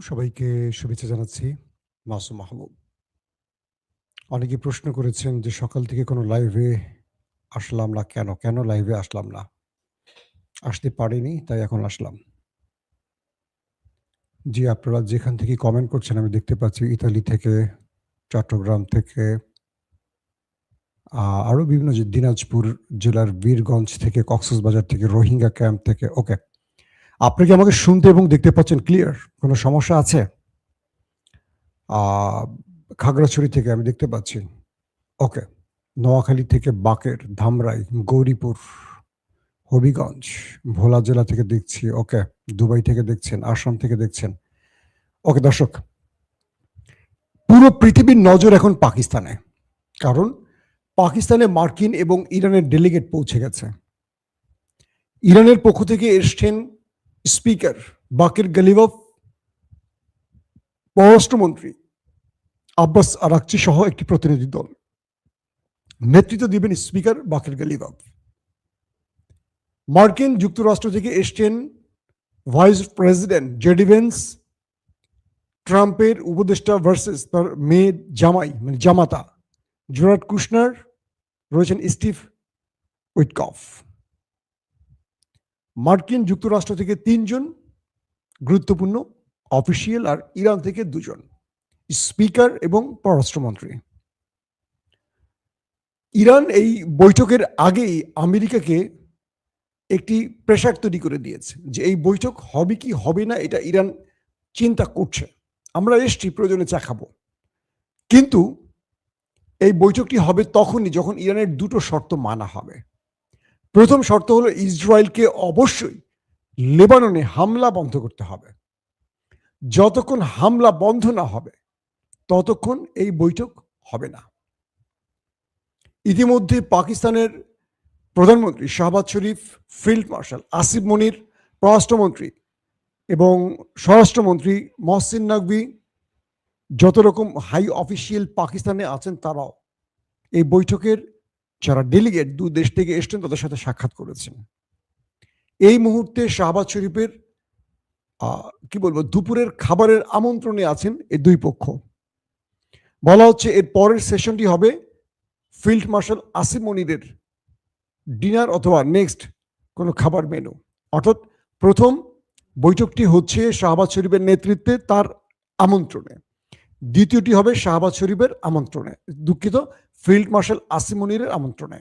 সবাইকে শুভেচ্ছা জানাচ্ছি। মাসুম মাহমুদ। অনেকে প্রশ্ন করেছেন যে সকাল থেকে কোনো লাইভে আসলাম না কেন? কেন লাইভে আসলাম না? আসতে পারিনি তাই এখন আসলাম। জি, আপনারা যেখান থেকে কমেন্ট করছেন আমি দেখতে পাচ্ছি ইতালি থেকে, চট্টগ্রাম থেকে, আরো বিভিন্ন দিনাজপুর জেলার বীরগঞ্জ থেকে, কক্সবাজার থেকে, রোহিঙ্গা ক্যাম্প থেকে। ওকে। আপনি কি আমাকে শুনতে এবং দেখতে পাচ্ছেন ক্লিয়ার? কোনো সমস্যা আছে? আ খাগড়াছড়ি থেকে আমি দেখতে পাচ্ছি। ওকে। নোয়াখালী থেকে বাকের, ধামরাই, গৌরীপুর, হবিগঞ্জ, ভোলা জেলা থেকে দেখছি। ওকে। দুবাই থেকে দেখছেন, আসাম থেকে দেখছেন। ওকে দর্শক, পুরো পৃথিবীর নজর এখন পাকিস্তানে। কারণ পাকিস্তানে মার্কিন এবং ইরানের ডেলিগেট পৌঁছে গেছে। ইরানের পক্ষ থেকে এসছেন স্পিকার বাকের গালিবফ, পররাষ্ট্রমন্ত্রী আব্বাস আরাকচি সহ একটি প্রতিনিধি দল। নেতৃত্ব দিবেন স্পিকার বাকের গালিবফ। মার্কিন যুক্তরাষ্ট্র থেকে এসছেন ভাইস প্রেসিডেন্ট জেডি ভেন্স, ট্রাম্পের উপদেষ্টা ভার্সেস তার মেয়ে জামাই মানে জামাতা জেরার্ড কুশনার, রয়েছেন স্টিভ উইটকফ। মার্কিন যুক্তরাষ্ট্র থেকে ৩ জন গুরুত্বপূর্ণ অফিসিয়াল, আর ইরান থেকে 2 জন স্পিকার এবং পররাষ্ট্রমন্ত্রী। ইরান এই বৈঠকের আগেই আমেরিকাকে একটি প্রেসার তৈরি করে দিয়েছে যে এই বৈঠক হবে কি হবে না এটা ইরান চিন্তা করছে। আমরা এসছি, প্রয়োজনে চা খাবো। কিন্তু এই বৈঠকটি হবে তখনই যখন ইরানের 2টো শর্ত মানা হবে। প্রথম শর্ত হলো ইসরায়েলকে অবশ্যই লেবাননে হামলা বন্ধ করতে হবে। যতক্ষণ হামলা বন্ধ না হবে ততক্ষণ এই বৈঠক হবে না। ইতিমধ্যে পাকিস্তানের প্রধানমন্ত্রী শাহবাজ শরীফ, ফিল্ড মার্শাল আসিফ মনির, পররাষ্ট্রমন্ত্রী এবং স্বরাষ্ট্রমন্ত্রী মহসিন নকভি, যত রকম হাই অফিসিয়াল পাকিস্তানে আছেন তারাও এই বৈঠকের যারা ডেলিগেট 2 দেশ থেকে এসছেন তাদের সাথে সাক্ষাৎ করেছেন। এই মুহূর্তে শাহবাজ শরীফের কি বলবো দুপুরের খাবারের আমন্ত্রণে আছেন এই 2 পক্ষ। বলা হচ্ছে এর পরের সেশনটি হবে ফিল্ড মার্শাল আসিফ মনিরের ডিনার অথবা নেক্সট কোনো খাবার মেনু। অর্থাৎ প্রথম বৈঠকটি হচ্ছে শাহবাজ শরীফের নেতৃত্বে তার আমন্ত্রণে, দ্বিতীয়টি হবে শাহবাজ শরীফের আমন্ত্রণে, দুঃখিত, ফিল্ড মার্শাল আসিফ মনিরের আমন্ত্রণে।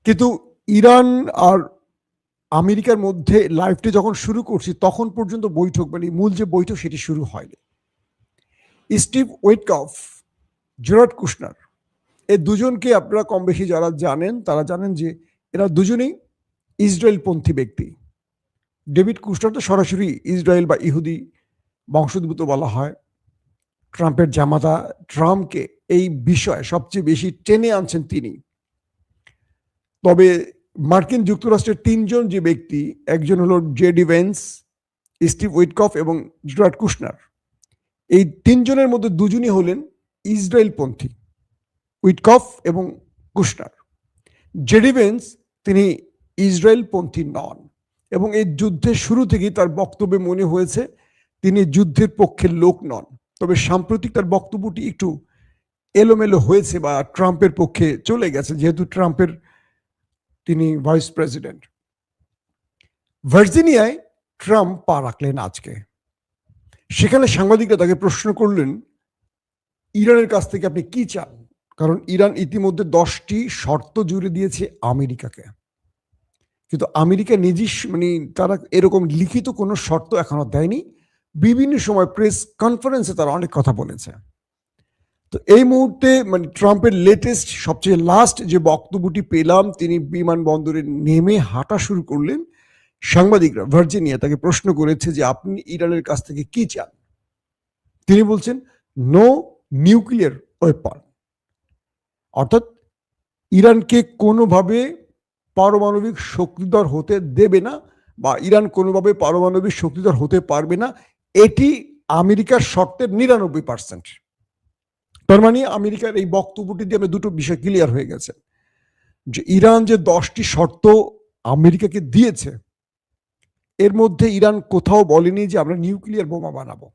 কিন্তু ইরান আর আমেরিকার মধ্যে লাইভটি যখন শুরু করছি তখন পর্যন্ত বৈঠক মানে মূল যে বৈঠক সেটি শুরু হয়নি। স্টিভ উইটকফ, জেরার্ড কুশনার, এই দুজনকে আপনারা কম বেশি যারা জানেন তারা জানেন যে এরা দুজনেই ইসরায়েলপন্থী ব্যক্তি। ডেভিড কুশনার তো সরাসরি ইসরায়েল বা ইহুদি বংশোদ্ভূত বলা হয়। ট্রাম্পের জামাতা, ট্রাম্পকে এই বিষয়ে সবচেয়ে বেশি টেনে আনছেন তিনি। তবে মার্কিন যুক্তরাষ্ট্রের 3 জন যে ব্যক্তি, একজন হলো জেডি ভেন্স, স্টিভ উইটকফ এবং জেরার্ড কুশনার, এই 3 জনের মধ্যে 2 জনই হলেন ইসরায়েলপন্থী, উইটকফ এবং কুশনার। জেডি ভেন্স তিনি ইসরায়েলপন্থী নন এবং এই যুদ্ধের শুরু থেকেই তার বক্তব্যে মনে হয়েছে তিনি যুদ্ধের পক্ষের লোক নন। তবে সাম্প্রতিক তার বক্তব্যটি একটু এলোমেলো হয়েছে বা ট্রাম্পের পক্ষে চলে গেছে, যেহেতু ট্রাম্পের তিনি ভাইস প্রেসিডেন্ট। ভার্জিনিয়ায় ট্রাম্প পা রাখলেন আজকে। সেখানে সাংবাদিকরা তাকে প্রশ্ন করলেন ইরানের কাছ থেকে আপনি কি চান, কারণ ইরান ইতিমধ্যে 10টি শর্ত জুড়ে দিয়েছে আমেরিকাকে। কিন্তু আমেরিকা নিজস্ব মানে তারা এরকম লিখিত কোনো শর্ত এখনো দেয়নি। বিভিন্ন সময় প্রেস কনফারেন্সে তারা অনেক কথা বলেছে। তো এই মুহূর্তে মানে ট্রাম্পের লেটেস্ট সবচেয়ে লাস্ট যে বক্তব্যটি পেলাম, তিনি বিমানবন্দরে নেমে হাঁটা শুরু করলেন। সাংবাদিকরা ভার্জিনিয়া তাকে প্রশ্ন করেছে যে আপনি ইরানের কাছ থেকে কি চান। তিনি বলছেন নো নিউক্লিয়ার ওয়েপন, অর্থাৎ ইরানকে কোনোভাবে পারমাণবিক শক্তিধর হতে দেবে না বা ইরান কোনোভাবে পারমাণবিক শক্তিধর হতে পারবে না, এটি আমেরিকার শর্তের 99%। তার মানে আমেরিকার এই বক্তব্যটি দিয়ে আমরা 2টো বিষয় ক্লিয়ার হয়ে গেছে যে ইরান যে 10টি শর্ত আমেরিকাকে দিয়েছে এর মধ্যে ইরান কোথাও বলেনি যে আমরা নিউক্লিয়ার বোমা বানাবো।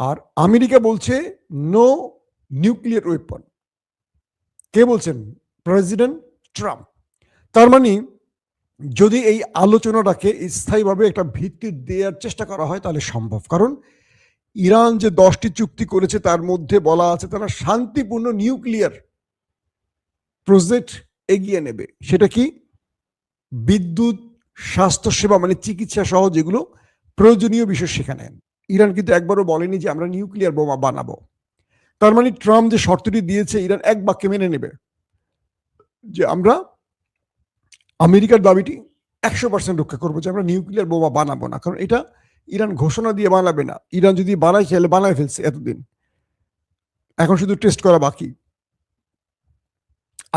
আর আমেরিকা বলছে নো নিউক্লিয়ার ওয়েপন। কে বলছেন? President Trump. তার মানে যদি এই আলোচনাটাকে স্থায়ীভাবে একটা ভিত্তি দেওয়ার চেষ্টা করা হয় তাহলে সম্ভব। কারণ ইরান যে 10টি চুক্তি করেছে তার মধ্যে বলা আছে তারা শান্তিপূর্ণ নিউক্লিয়ার প্রজেক্ট এগিয়ে নেবে। সেটা কি? বিদ্যুৎ, স্বাস্থ্যসেবা মানে চিকিৎসা সহ যেগুলো প্রয়োজনীয় বিষয় সেখানে। ইরান কিন্তু একবারও বলেনি যে আমরা নিউক্লিয়ার বোমা বানাবো। তার মানে ট্রাম্প যে শর্তটি দিয়েছে ইরান এক বাক্যে মেনে নেবে যে আমরা আমেরিকার দাবিটি 100% রক্ষা করবো যে আমরা নিউক্লিয়ার বোমা বানাবো না। কারণ এটা ইরান ঘোষণা দিয়ে বানাবে না। ইরান যদি বানায় চাইলে বানায় ফেলছে এতদিন, এখন শুধু টেস্ট করা বাকি।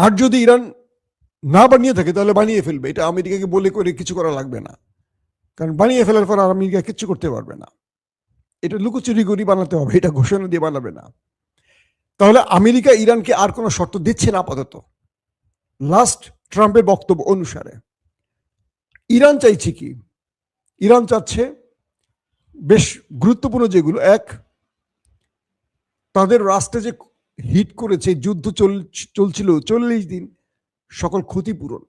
আর যদি ইরান না বানিয়ে থাকে তাহলে বানিয়ে ফেলবে। এটা আমেরিকাকে বলে করে কিছু করা লাগবে না, কারণ বানিয়ে ফেলার পর আর আমেরিকা কিচ্ছু করতে পারবে না। এটা লুকোচুরি করে বানাতে হবে, এটা ঘোষণা দিয়ে বানাবে না। তাহলে আমেরিকা ইরানকে আর কোনো শর্ত দিচ্ছে না আপাতত, লাস্ট ট্রাম্পের বক্তব্য অনুসারে। ইরান চাইছে কি? ইরান চাচ্ছে বেশ গুরুত্বপূর্ণ যেগুলো, এক, তাদের রাষ্ট্রে যে হিট করেছে, যুদ্ধ চলছিল 40 দিন, সকল ক্ষতিপূরণ।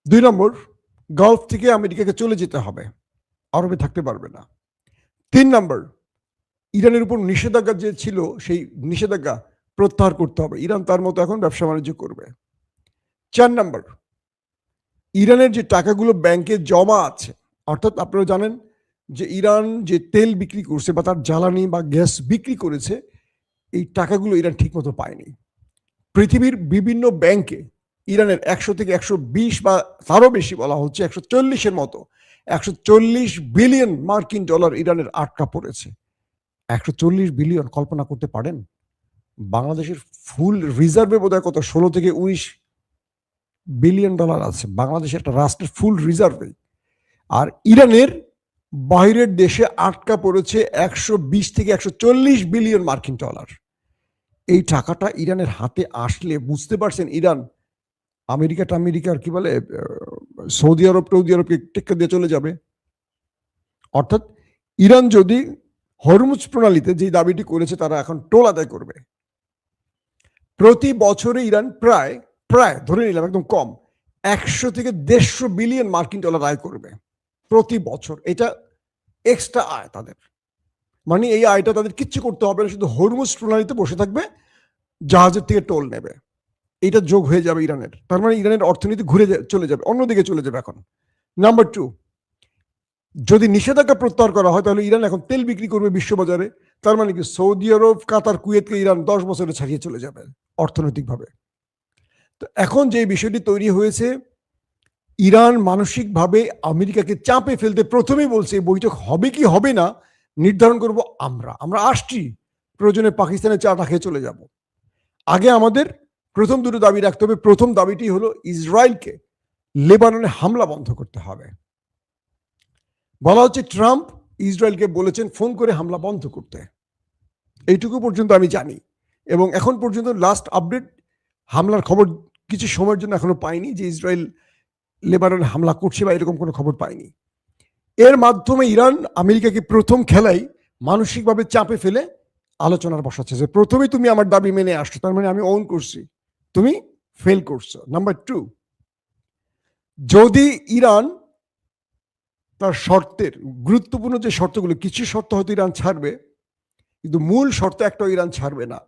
2 নম্বর, গালফ থেকে আমেরিকাকে চলে যেতে হবে, আরবে থাকতে পারবে না। 3 নম্বর, ইরানের উপর নিষেধাজ্ঞা যে ছিল সেই নিষেধাজ্ঞা প্রত্যাহার করতে হবে, ইরান তার মতো এখন ব্যবসা বাণিজ্য করবে। 4 নম্বর, ইরানের যে টাকাগুলো ব্যাংকে জমা আছে, অর্থাৎ আপনারা জানেন যে ইরান যে তেল বিক্রি করছে বা তার জ্বালানি বা গ্যাস বিক্রি করেছে, এই টাকাগুলো ইরান ঠিকমতো পায়নি। পৃথিবীর বিভিন্ন ব্যাংকে ইরানের 100 থেকে 120 বা তারও বেশি বলা হচ্ছে 140-এর মতো 140 বিলিয়ন মার্কিন ডলার ইরানের আটকা পড়েছে। 140 বিলিয়ন কল্পনা করতে পারেন? বাংলাদেশের ফুল রিজার্ভে বোধহয় কত 16 থেকে 19 বিলিয়ন ডলার আছে বাংলাদেশের একটা রাষ্ট্রের ফুল রিজার্ভে। আর ইরানের বাইরের দেশে আটকা পড়েছে 120 থেকে 140 বিলিয়ন মার্কিন ডলার। এই টাকাটা ইরানের হাতে আসলে বুঝতে পারছেন ইরান আমেরিকার কি বলে সৌদি আরবকে টেক্কা দিয়ে চলে যাবে। অর্থাৎ ইরান যদি হরমুজ প্রণালীতে যে দাবিটি করেছে তারা এখন টোল আদায় করবে। প্রতি বছরে ইরান প্রায় ধরে নিলাম একদম কম 100 থেকে 150 বিলিয়ন মার্কিন ডলার আয় করবে প্রতি বছর। এটা এক্সট্রা আয় তাদের, মানে এই আয়টা তাদের কিচ্ছু করতে হবে না, শুধু হরমুজ প্রণালীতে বসে থাকবে, জাহাজের থেকে টোল নেবে, এটা যোগ হয়ে যাবে ইরানের। তার মানে ইরানের অর্থনীতি ঘুরে চলে যাবে, অন্যদিকে চলে যাবে এখন। নাম্বার 2, যদি নিষেধাজ্ঞা প্রত্যাহার করা হয় তাহলে ইরান এখন তেল বিক্রি করবে বিশ্ববাজারে। তার মানে কি সৌদি আরব, কাতার, কুয়েতকে ইরান 10 বছরে ছাড়িয়ে চলে যাবে অর্থনৈতিকভাবে। তো এখন যে বিষয়টি তৈরি হয়েছে, ইরান মানসিকভাবে আমেরিকাকে চাপে ফেলতে প্রথমেই বলছে এই বৈঠক হবে কি হবে না নির্ধারণ করব আমরা আসছি, প্রয়োজনে পাকিস্তানের চাটা খেয়ে চলে যাব। আগে আমাদের প্রথম দুটো দাবি রাখতে হবে। প্রথম দাবিটি হলো ইসরায়েলকে লেবাননে হামলা বন্ধ করতে হবে। বলা হচ্ছে ট্রাম্প ইসরায়েলকে বলেছেন ফোন করে হামলা বন্ধ করতে, এইটুকু পর্যন্ত আমি জানি। এবং এখন পর্যন্ত লাস্ট আপডেট হামলার খবর কিছু সময়ের জন্য এখনো পাইনি যে ইসরায়েল লেবাননে হামলা করছে বা এরকম কোনো খবর পাইনি। এর মাধ্যমে ইরান আমেরিকাকে প্রথম খেলাই মানসিকভাবে চাপে ফেলে আলোচনার বসাচ্ছে যে প্রথমে তুমি আমার দাবি মেনে আসছো, তার মানে আমি অন করছি, তুমি ফেল করছো। নাম্বার 2, যদি ইরান তার শর্তের গুরুত্বপূর্ণ যে শর্তগুলো, কিছু শর্ত হয়তো ইরান ছাড়বে কিন্তু মূল শর্ত একটা ইরান ছাড়বে না,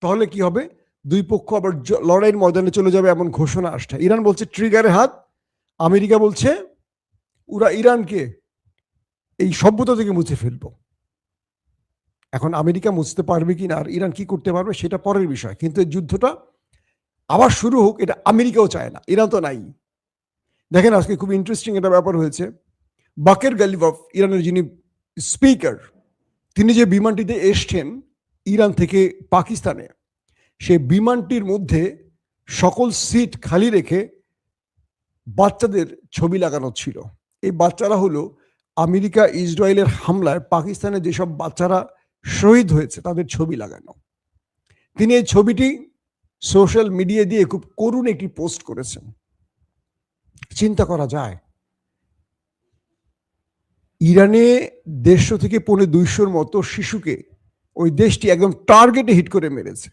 তাহলে কি হবে? দুই পক্ষ আবার লড়াইয়ের ময়দানে চলে যাবে এমন ঘোষণা আসছে। ইরান বলছে ট্রিগারে হাত, আমেরিকা বলছে ওরা ইরানকে এই সভ্যতা থেকে মুছে ফেলবো। এখন আমেরিকা মুছতে পারবে কিনা আর ইরান কি করতে পারবে সেটা পরের বিষয়, কিন্তু এই যুদ্ধটা আবার শুরু হোক এটা আমেরিকাও চায় না, ইরান তো নাই। দেখেন আজকে খুব ইন্টারেস্টিং একটা ব্যাপার হয়েছে। বাকের গালিবাফ, ইরানের যিনি স্পিকার, তিনি যে বিমানটিতে এসছেন ইরান থেকে পাকিস্তানে, সে বিমানটির মধ্যে সকল সিট খালি রেখে বাচ্চাদের ছবি লাগানো ছিল। এই বাচ্চারা হলো আমেরিকা ইসরায়েলের হামলায় পাকিস্তানে যেসব বাচ্চারা শহীদ হয়েছে তাদের ছবি লাগানো। তিনি এই ছবিটি সোশ্যাল মিডিয়া দিয়ে খুব করুণ একটি পোস্ট করেছেন। চিন্তা করা যায় ইরানে 150 থেকে 250 মতো শিশুকে ওই দেশটি একদম টার্গেটে হিট করে মেরেছে।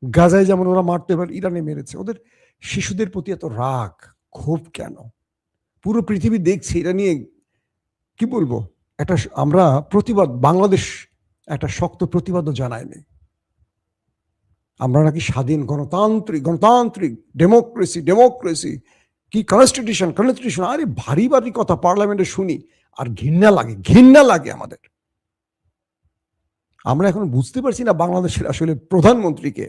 গাজায় যেমন ওরা মারতে পারে, ইরানে মেরেছে। ওদের শিশুদের প্রতি এত রাগ ক্ষোভ কেন? পুরো পৃথিবী দেখছে এটা নিয়ে। কি বলবো, একটা আমরা প্রতিবাদ, বাংলাদেশ একটা শক্ত প্রতিবাদও জানায়নি। আমরা নাকি স্বাধীন গণতান্ত্রিক ডেমোক্রেসি কি কনস্টিটিউশন। আরে ভারী ভারী কথা পার্লামেন্টে শুনি আর ঘৃণা লাগে আমাদের। আমরা এখন বুঝতে পারছি না বাংলাদেশের আসলে প্রধানমন্ত্রীকে।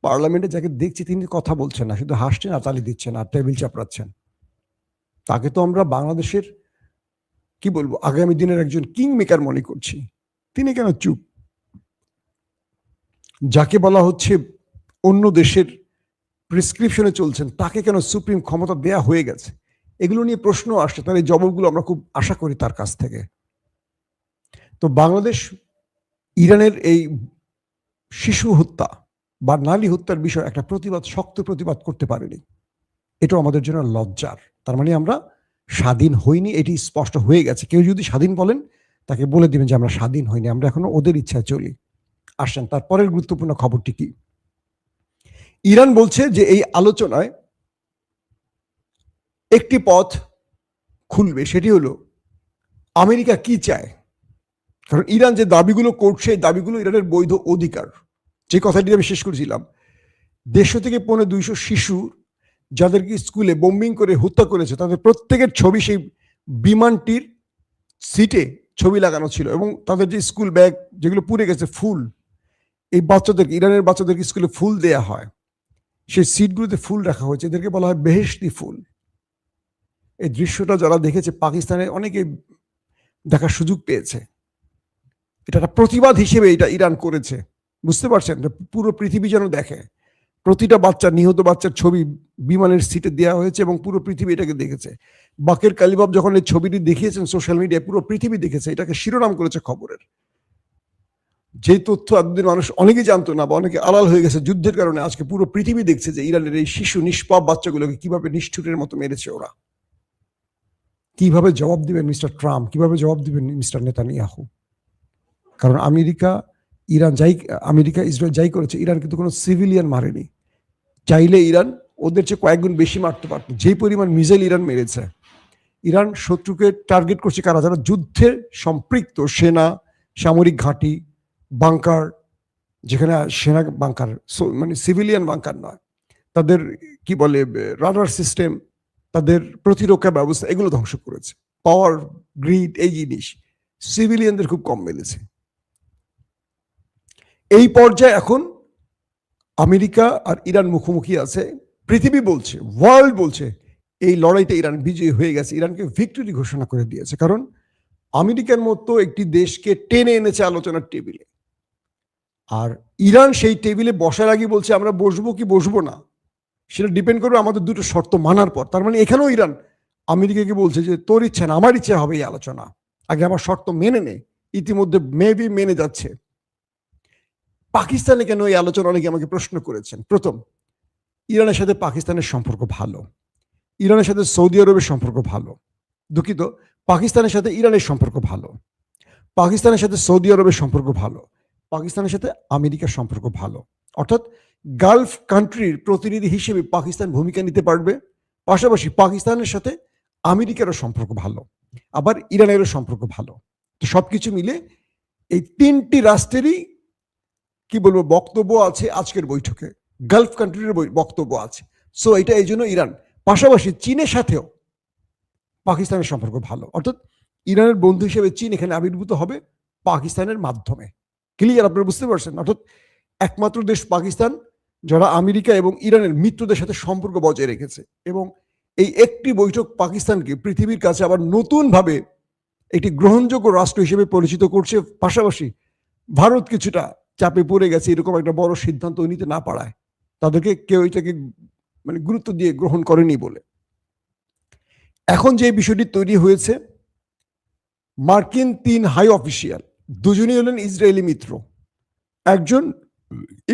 পার্লামেন্টে যাকে দেখছি তিনি কথা বলছেন না, শুধু হাসছেন আর তালি দিচ্ছেন আর টেবিল চাপড়াচ্ছেন। তাকে তো আমরা বাংলাদেশের কি বলবো আগামী দিনের একজন কিং মেকার মনে করছি। তিনি কেন চুপ? যাকে বলা হচ্ছে অন্য দেশের প্রেসক্রিপশনে চলছেন, তাকে কেন সুপ্রিম ক্ষমতা দেয়া হয়ে গেছে? এগুলো নিয়ে প্রশ্ন আসছে, তার এই জবাবগুলো আমরা খুব আশা করি তার কাছ থেকে। তো বাংলাদেশ ইরানের এই শিশু হত্যা বা নারী হত্যার বিষয়ে একটা শক্ত প্রতিবাদ করতে পারেনি। এটা আমাদের জন্য লজ্জার। তার মানে আমরা স্বাধীন হইনি, এটি স্পষ্ট হয়ে গেছে। কেউ যদি স্বাধীন বলেন তাকে বলে দিবেন যে আমরা স্বাধীন হইনি, আমরা এখনো ওদের ইচ্ছায় চলি। আসেন তারপরের গুরুত্বপূর্ণ খবরটি কি। ইরান বলছে যে এই আলোচনায় একটি পথ খুলবে, সেটি হলো আমেরিকা কি চায়। কারণ ইরান যে দাবিগুলো করছে, এই দাবিগুলো ইরানের বৈধ অধিকার। যে কথাটি আমি শেষ করেছিলাম, 150 থেকে 200 শিশু যাদেরকে স্কুলে বোম্বিং করে হত্যা করেছে, তাদের প্রত্যেকের ছবি সেই বিমানটির সিটে ছবি লাগানো ছিল, এবং তাদের যে স্কুল ব্যাগ যেগুলো পুড়ে গেছে, ফুল, এই বাচ্চাদেরকে, ইরানের বাচ্চাদেরকে স্কুলে ফুল দেয়া হয়, সেই সিটগুলোতে ফুল রাখা হয়েছে, এদেরকে বলা হয় বেহেশতি ফুল। এই দৃশ্যটা যারা দেখেছে, পাকিস্তানে অনেকে দেখার সুযোগ পেয়েছে। এটা একটা প্রতিবাদ হিসেবে এটা ইরান করেছে, বুঝতে পারছেন? পুরো পৃথিবী যেন দেখে। প্রতিটা বাচ্চা, নিহত বাচ্চার ছবি বিমানের সিটে দেওয়া হয়েছে এবং পুরো পৃথিবী এটাকে দেখেছে। বাকের কালিবাব যখন এই ছবিটি দেখিয়েছেন সোশ্যাল মিডিয়ায়, পুরো পৃথিবী দেখেছে, এটাকে শিরোনাম করেছে খবরের। যে তথ্য এতদিন মানুষ অনেকেই জানতো না বা অনেকে আড়াল হয়ে গেছে যুদ্ধের কারণে, আজকে পুরো পৃথিবী দেখছে যে ইরানের এই শিশু নিষ্পাপ বাচ্চাগুলোকে কিভাবে নিষ্ঠুরের মতো মেরেছে ওরা। কিভাবে জবাব দিবেন মিস্টার ট্রাম্প, কিভাবে জবাব দিবেন মিস্টার নেতানিয়াহু? কারণ আমেরিকা ইসরায়েল যাই করেছে, ইরান কিন্তু কোনো সিভিলিয়ান মারেনি। চাইলে ইরান ওদের চেয়ে কয়েকগুণ বেশি মারতে পারত। যেই পরিমাণ মিসাইল ইরান মেরেছে, ইরান শত্রুকে টার্গেট করছে কারা? যারা যুদ্ধে সম্পৃক্ত, সেনা, সামরিক ঘাঁটি, বাংকার, যেখানে সেনা বাংকার, মানে সিভিলিয়ান বাংকার নয়, তাদের কি বলে রাডার সিস্টেম, তাদের প্রতিরক্ষা ব্যবস্থা, এগুলো ধ্বংস করেছে। পাওয়ার গ্রিড, এই জিনিস সিভিলিয়ানদের খুব কম মেলেছে। এই পর্যায়ে এখন আমেরিকা আর ইরান মুখোমুখি আছে। পৃথিবী বলছে, ওয়ার্ল্ড বলছে এই লড়াইতে ইরান বিজয়ী হয়ে গেছে, ইরানকে ভিক্টরি ঘোষণা করে দিয়েছে। কারণ আমেরিকার মতো একটি দেশকে টেনে এনেছে আলোচনার টেবিলে, আর ইরান সেই টেবিলে বসার আগে বলছে আমরা বসবো কি বসবো না, সেটা ডিপেন্ড করবে আমাদের দুটো শর্ত মানার পর। তার মানে এখানেও ইরান আমেরিকাকে বলছে যে তোর ইচ্ছা না আমার ইচ্ছা হবে এই আলোচনা, আগে আমার শর্ত মেনে নে। ইতিমধ্যে মেবি মেনে যাচ্ছে। পাকিস্তানে কেন এই আলোচনা, অনেকে আমাকে প্রশ্ন করেছেন। প্রথম, ইরানের সাথে পাকিস্তানের সম্পর্ক ভালো, ইরানের সাথে সৌদি আরবের সম্পর্ক ভালো। দুঃখিত, পাকিস্তানের সাথে ইরানের সম্পর্ক ভালো, পাকিস্তানের সাথে সৌদি আরবের সম্পর্ক ভালো, পাকিস্তানের সাথে আমেরিকার সম্পর্ক ভালো। অর্থাৎ গালফ কান্ট্রির প্রতিনিধি হিসেবে পাকিস্তান ভূমিকা নিতে পারবে। পাশাপাশি পাকিস্তানের সাথে আমেরিকারও সম্পর্ক ভালো, আবার ইরানেরও সম্পর্ক ভালো। তো সবকিছু মিলে এই তিনটি রাষ্ট্রেরই কি বলবো বক্তব্য আছে আজকের বৈঠকে, গালফ কান্ট্রির বক্তব্য আছে। সো এটা এই জন্য ইরান, পাশাপাশি চীনের সাথেও পাকিস্তানের সম্পর্ক ভালো। অর্থাৎ ইরানের বন্ধু হিসেবে চীন এখানে আবির্ভূত হবে পাকিস্তানের মাধ্যমে। ক্লিয়ার? আপনারা বুঝতে পারছেন? অর্থাৎ একমাত্র দেশ পাকিস্তান যারা আমেরিকা এবং ইরানের মিত্রদের সাথে সম্পর্ক বজায় রেখেছে, এবং এই একটি বৈঠক পাকিস্তানকে পৃথিবীর কাছে আবার নতুনভাবে একটি গ্রহণযোগ্য রাষ্ট্র হিসেবে পরিচিত করছে। পাশাপাশি ভারত কিছুটা চাপে পড়ে গেছে এরকম একটা বড় সিদ্ধান্ত নিতে না পারায়, তাদেরকে কেউ এটাকে মানে গুরুত্ব দিয়ে গ্রহণ করেনি বলে। এখন যে বিষয়টি তৈরি হয়েছে, মার্কিন 3 হাই অফিসিয়াল, দুজনই হলেন ইসরায়েলি মিত্র। একজন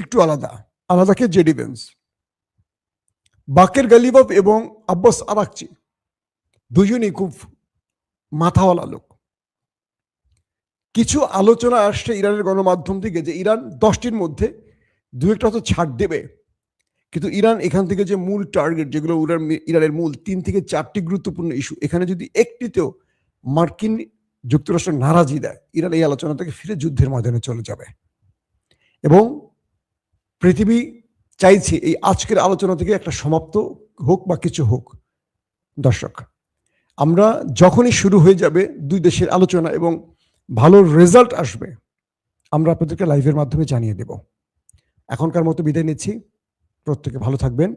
একটু আলাদাকে জেডি ভেন্স, বাকের গালিবাফ এবং আব্বাস আরাকচি, দুজনই খুব মাথাওয়ালা লোক। কিছু আলোচনা আসছে ইরানের গণমাধ্যম থেকে যে ইরান 10টির মধ্যে 2-1টা হয়তো ছাড় দেবে। কিন্তু ইরান এখান থেকে যে মূল টার্গেট যেগুলো ইরানের মূল 3 থেকে 4টি গুরুত্বপূর্ণ ইস্যু, এখানে যদি একটিতেও মার্কিন যুক্তরাষ্ট্র নারাজি দেয়, ইরান এই আলোচনা থেকে ফিরে যুদ্ধের ময়দানে চলে যাবে। এবং পৃথিবী চাইছে এই আজকের আলোচনা থেকে একটা সমাপ্ত হোক বা কিছু হোক। দর্শক, আমরা যখনই শুরু হয়ে যাবে 2 দেশের আলোচনা এবং ভালো রেজাল্ট আসবে, আমরা আপনাদেরকে লাইভের মাধ্যমে জানিয়ে দেব। এখনকার মতো বিদায় নিচ্ছি। প্রত্যেকে ভালো থাকবেন।